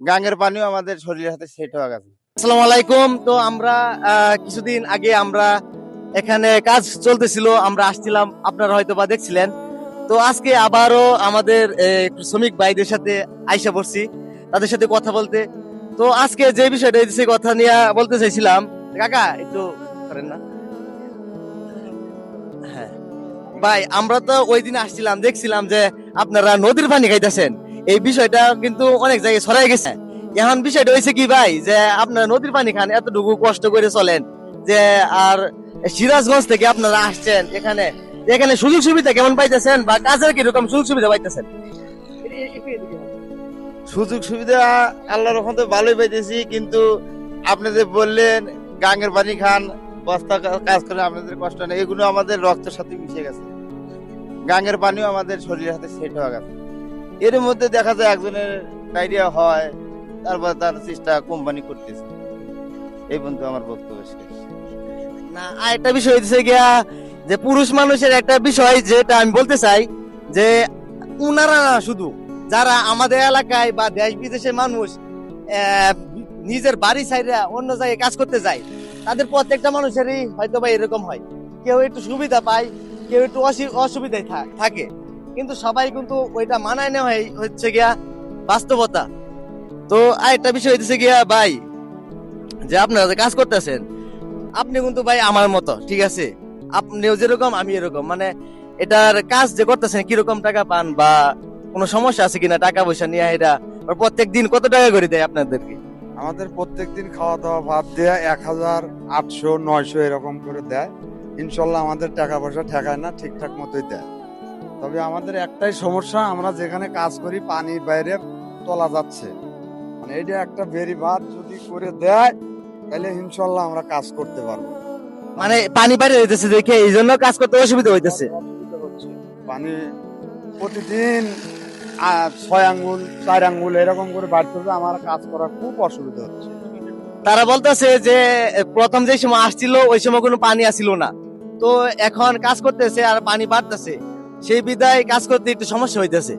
গাঙ্গের পানিও আমাদের শরীরের সাথে সেট হয়ে গেছে। আসসালামু আলাইকুম। তো আমরা কিছুদিন আগে আমরা এখানে কাজ চলতেছিল, আমরা আসছিলাম, আপনারা হয়তো বা দেখছিলেন। তো আজকে আবারও আমাদের একটু শ্রমিক ভাইদের সাথে আইসা পড়ছি, তাদের সাথে কথা বলতে। তো আজকে যে বিষয়টা সেই কথা নিয়ে বলতে চাইছিলাম। কাকা একটু করেন না। হ্যাঁ ভাই, আমরা তো ওই দিন আসছিলাম, দেখছিলাম যে আপনারা নদীর পানি খাইতেছেন। এই বিষয়টা কিন্তু অনেক জায়গায় ছড়াই গেছে। এখন বিষয়টা হয়েছে কি ভাই, যে আপনারা নদীর পানি খান, এতটুকু কষ্ট করে চলেন, যে আর সিরাজগঞ্জ থেকে আপনারা আসছেন এখানে, এখানে সুযোগ সুবিধা কেমন পাইতেছেন বা কাজের কিরকম সুযোগ সুবিধা পাইতেছেন? সুযোগ সুবিধা আল্লাহর রহমতে ভালোই পাইতেছি, কিন্তু আপনি যে বললেন গাঙ্গের পানি খান, বস্তা কাজ করে আপনাদের কষ্ট নেই, এগুলো আমাদের রক্তের সাথে মিশে গেছে। গাঙ্গের পানিও আমাদের শরীরের সাথে সেট হয়ে গেছে। এর মধ্যে দেখা যায় একজনের ডায়রিয়া হয়, তারপর তার চেষ্টা কোম্পানি করতেছে। এই পর্যন্ত আমার বক্তব্য শেষ। না, আর একটা বিষয় হচ্ছে গিয়া, যে পুরুষ মানুষের একটা বিষয় যেটা আমি বলতে চাই, যে উনারা না শুধু, যারা আমাদের এলাকায় বা দেশ বিদেশের মানুষ নিজের বাড়ি ছাইরা অন্য জায়গায় কাজ করতে যায়, তাদের প্রত্যেকটা মানুষেরই হয়তো বা এরকম হয়। কেউ একটু সুবিধা পায়, কেউ একটু অসুবিধায় থাকে, কিন্তু সবাই কিন্তু ওইটা মানায় নেওয়া হচ্ছে গিয়া বাস্তবতা। তো আর একটা বিষয় হচ্ছে গিয়া ভাই, যে আপনারা যে কাজ করতেছেন, আপনি কিন্তু ভাই আমার মতো, ঠিক আছে? আপনিও যেরকম আমি এরকম, মানে এটার কাজ যে করতেছেন কিরকম টাকা পান, বা কোনো সমস্যা আছে কিনা টাকা পয়সা নিয়ে, এটা প্রত্যেক দিন কত টাকা করে দেয় আপনাদেরকে? আমাদের প্রত্যেকদিন খাওয়া দাওয়া ভাত দেয়া 1,800-900 এরকম করে দেয়। ইনশাল্লাহ আমাদের টাকা পয়সা ঠেকায় না, ঠিকঠাক মতোই দেয়। তবে আমাদের একটাই সমস্যা, আমরা যেখানে কাজ করি পানির বাইরে তোলা যাচ্ছে, মানে এটা একটা বেরি ভাত যদি করে দেয় তাহলে ইনশাল্লাহ আমরা কাজ করতে পারবো। মানে পানি বাইরে হইতেছে দেখে এই জন্য কাজ করতে অসুবিধা হইতেছে। অসুবিধা হচ্ছে। পানি প্রতিদিন 6 আঙ্গুল 4 আঙ্গুল এরকম করে বাড়তে হবে, আমার কাজ করা খুব অসুবিধা হচ্ছে। তারা বলতেছে যে প্রথম যে সময় আসছিল ওই সময় কোনো পানি আসছিল না, তো এখন কাজ করতেছে আর পানি বাড়তেছে, সেই বিধায় কাজ করতে একটু সমস্যা হইতেছে।